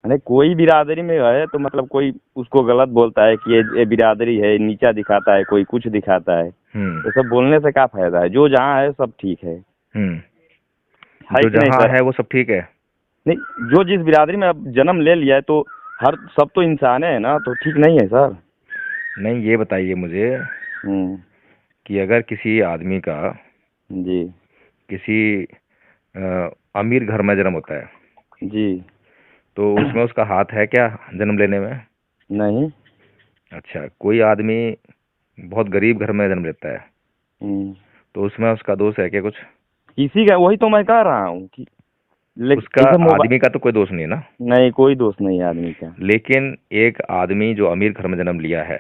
नहीं, कोई बिरादरी में है तो मतलब कोई उसको गलत बोलता है कि ये बिरादरी है, नीचा दिखाता है, कोई कुछ दिखाता है, तो सब बोलने से क्या फायदा है? जो जहाँ है सब ठीक है जो कि नहीं जहाँ सर? है वो सब ठीक है। नहीं, जो जिस बिरादरी में अब जन्म ले लिया है तो हर सब तो इंसान है ना, तो ठीक नहीं है सर? नहीं, ये बताइए मुझे हम्म। कि अगर किसी आदमी का जी। किसी अमीर घर में जन्म होता है, जी। तो उसमें उसका हाथ है क्या जन्म लेने में? नहीं। अच्छा, कोई आदमी बहुत गरीब घर में जन्म लेता है, हम्म। तो उसमें उसका दोष है क्या कुछ? किसी का, वही तो मैं कह रहा हूँ कि उसका लेकिन जैसे आदमी मोबाइल। का तो कोई दोष नहीं है ना। नहीं, कोई दोस्त नहीं है आदमी का। लेकिन एक आदमी जो अमीर घर में जन्म लिया है,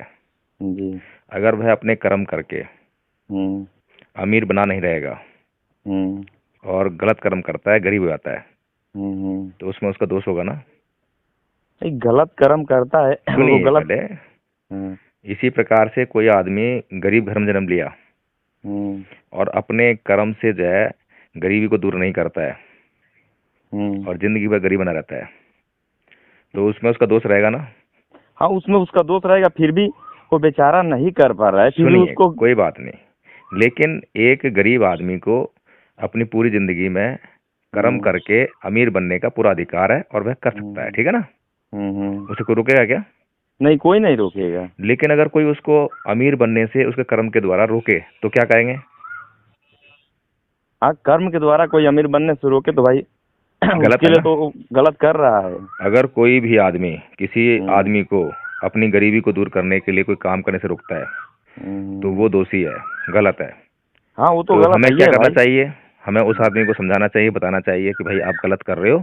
जी। अगर वह अपने कर्म करके हम्म। अमीर बना नहीं रहेगा हम्म। और गलत कर्म करता है, गरीब हो जाता है, हम्म। तो उसमें उसका दोष होगा ना। एक गलत कर्म करता है वो सुनिए गलत। पहले, हम्म। इसी प्रकार से कोई आदमी गरीब घर में जन्म लिया हम्म। और अपने कर्म से जो है गरीबी को दूर नहीं करता है हम्म। और जिंदगी भर गरीब बना रहता है, तो उसमें उसका दोष रहेगा ना। हाँ, उसमें उसका दोस्त रहेगा, फिर भी वो बेचारा नहीं कर पा रहा है, फिर भी सुनिए, उसको। कोई बात नहीं, लेकिन एक गरीब आदमी को अपनी पूरी जिंदगी में कर्म हम्म। करके अमीर बनने का पूरा अधिकार है और वह कर सकता है, हम्म। ठीक है ना। हम्म। उसे कोई रोकेगा क्या? नहीं, कोई नहीं रोकेगा। लेकिन अगर कोई उसको अमीर बनने से उसके कर्म के द्वारा रोके तो क्या कहेंगे? हाँ, कर्म के द्वारा कोई अमीर बनने से रोके तो भाई गलत उसके है लिए ना। तो गलत कर रहा है। अगर कोई भी आदमी किसी हम्म। आदमी को अपनी गरीबी को दूर करने के लिए कोई काम करने से रोकता है, तो हम्म। वो दोषी है, गलत है। हाँ, वो तो तो गलत हमें है ही क्या है करना भाई। चाहिए? हमें उस आदमी को समझाना चाहिए, बताना चाहिए कि भाई आप गलत कर रहे हो,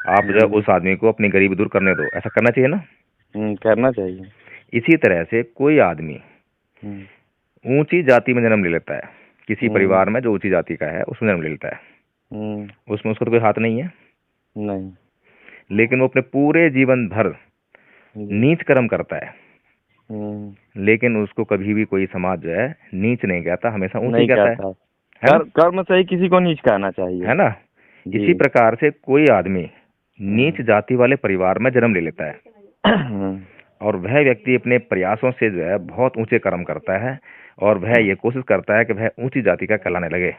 आप जो है हम्म। उस आदमी को अपनी गरीबी दूर करने दो, ऐसा करना चाहिए ना। करना चाहिए। इसी तरह से कोई आदमी हम्म। ऊंची जाति में जन्म ले लेता है, किसी हम्म। परिवार में जो ऊंची जाति का है उसमें जन्म ले लेता है, हम्म। उसमें उसका तो कोई हाथ नहीं है। नहीं। लेकिन वो अपने पूरे जीवन भर जी। नीच कर्म करता है, हम्म। लेकिन उसको कभी भी कोई समाज जो है नीच नहीं कहता, हमेशा ऊंची नहीं कहता कहता है। है ना। कर्म से ही किसी को नीच कहना चाहिए। है ना। जी। इसी प्रकार से कोई आदमी नीच हम्म। जाति वाले परिवार में जन्म ले लेता है हम्म। और वह व्यक्ति अपने प्रयासों से जो है बहुत ऊंचे कर्म करता है और वह ये कोशिश करता है कि वह ऊंची जाति का कहलाने लगे।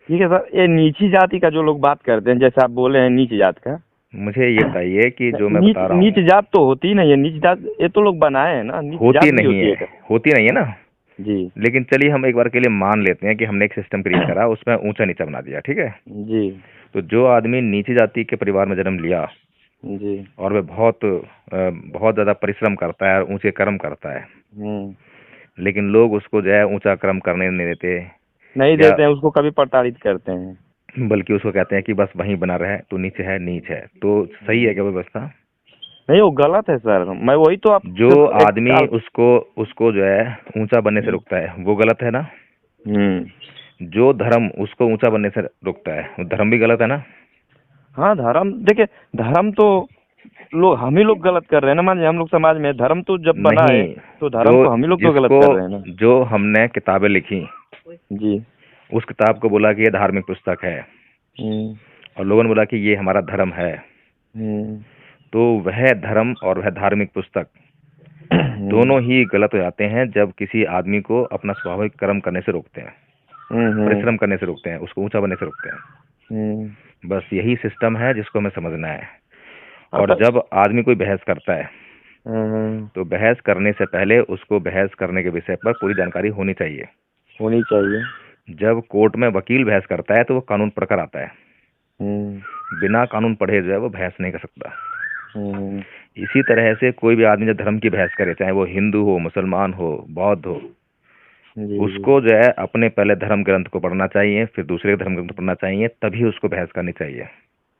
ठीक है सर, ये नीची जाति का जो लोग बात करते हैं, जैसे आप बोले हैं नीच जात का। मुझे ये बताइए कि जो मैं नीच बता रहा नीच हूँ, जात तो होती नहीं है, नीच जात ये तो लोग बनाए हैं ना, नीच होती जात भी नहीं होती है, है क्या? होती नहीं है हाँ? ना। जी। लेकिन चलिए हम एक बार के लिए मान लेते हैं कि हमने एक सिस्टम क्रिएट करा, उसमें ऊंचा नीचा बना दिया, ठीक है। जी। तो जो आदमी नीची जाति के परिवार में जन्म लिया जी। और वह बहुत ज्यादा परिश्रम करता है और ऊंचे कर्म करता है, हम्म। लेकिन लोग उसको जो है ऊंचा कर्म करने नहीं देते, नहीं या देते हैं उसको, कभी प्रताड़ित करते हैं। बल्कि उसको कहते हैं कि बस वहीं बना रहे, तो नीचे है, नीच है, तो सही है क्या व्यवस्था? नहीं, वो गलत है सर, मैं वही तो जो आपसे एक आदमी साल। उसको उसको जो है ऊंचा बनने से रोकता है वो गलत है ना। हम्म। जो धर्म उसको ऊंचा बनने से रोकता है वो धर्म भी गलत है ना। हाँ, धर्म देखिए, धर्म तो लोग, हम ही लोग गलत कर रहे हैं ना, मान लीजिए हम लोग समाज में धर्म तो जब बना नहीं, है, तो जो धर्म को हम ही लोग तो गलत जिसको कर रहे हैं ना। जो हमने किताबें लिखी, जी। उस किताब को बोला कि ये धार्मिक पुस्तक है हम्म। और लोगों ने बोला कि ये हमारा धर्म है, हम्म। तो वह धर्म और वह धार्मिक पुस्तक हम्म। दोनों ही गलत हो जाते हैं जब किसी आदमी को अपना स्वाभाविक कर्म करने से रोकते हैं, हम्म। परिश्रम करने से रोकते हैं, उसको ऊंचा बनने से रोकते हैं। हम्म। बस यही सिस्टम है जिसको हमें समझना है। हाँ और तो। जब आदमी कोई बहस करता है, हम्म। तो बहस करने से पहले उसको बहस करने के विषय पर पूरी जानकारी होनी चाहिए। होनी चाहिए। जब कोर्ट में वकील बहस करता है तो वो कानून पढ़कर आता है, हम्म। बिना कानून पढ़े जो है वो बहस नहीं कर सकता। हम्म। इसी तरह से कोई भी आदमी जब धर्म की बहस करे, चाहे वो हिंदू हो, मुसलमान हो, बौद्ध हो, जी। जी। उसको जो है अपने पहले धर्म ग्रंथ को पढ़ना चाहिए, फिर दूसरे धर्म ग्रंथ को पढ़ना चाहिए, तभी उसको बहस करनी चाहिए।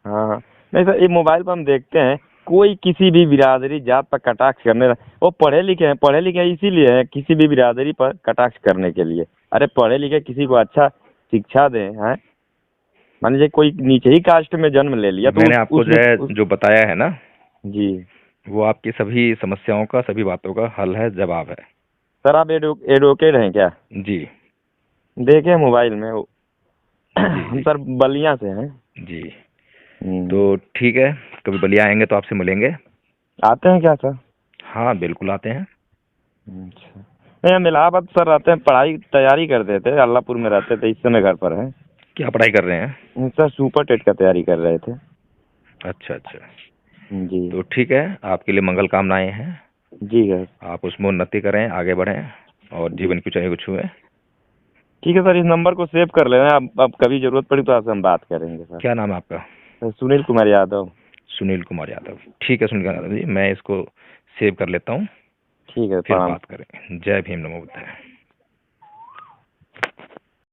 हाँ हाँ। नहीं सर, ये मोबाइल पर हम देखते हैं, कोई किसी भी बिरादरी जात पर कटाक्ष करने, वो पढ़े लिखे हैं इसीलिए हैं, किसी भी बिरादरी पर कटाक्ष करने के लिए। अरे पढ़े लिखे किसी को अच्छा शिक्षा दें, हैं? मान लीजिए कोई नीचे ही कास्ट में जन्म ले लिया तो मैंने आपको जो है जो बताया है ना, जी। वो आपकी सभी समस्याओं का, सभी बातों का हल है, जवाब है। सर, आप एडवोकेट हैं क्या? जी। देखे मोबाइल में वो जी। हम जी। सर बलिया से हैं। जी। हम्म। तो ठीक है, कभी बलिया आएंगे तो आपसे मिलेंगे। आते हैं क्या सर? हाँ बिल्कुल आते हैं। अच्छा, नहीं हम इलाहाबाद सर रहते हैं, पढ़ाई तैयारी करते थे, अल्लाहपुर में रहते थे, इस समय घर पर हैं। क्या पढ़ाई कर रहे हैं? सर सुपर टेट का तैयारी कर रहे थे। अच्छा अच्छा। जी। तो ठीक है, आपके लिए मंगल कामनाएं हैं। जी सर। आप उसमें उन्नति करें, आगे बढ़ें और जी जीवन की ऊंचाई को छुएं। ठीक है सर, इस नंबर को सेव कर लेना, अब कभी जरूरत पड़ी तो आपसे हम बात करेंगे सर। क्या नाम है आपका? सर सुनील कुमार यादव। सुनील कुमार यादव। ठीक है सुनील यादव जी, मैं इसको सेव कर लेता हूँ, ठीक है, फिर प्रणाम। बात करें। जय भीम, नमो बुद्धाय।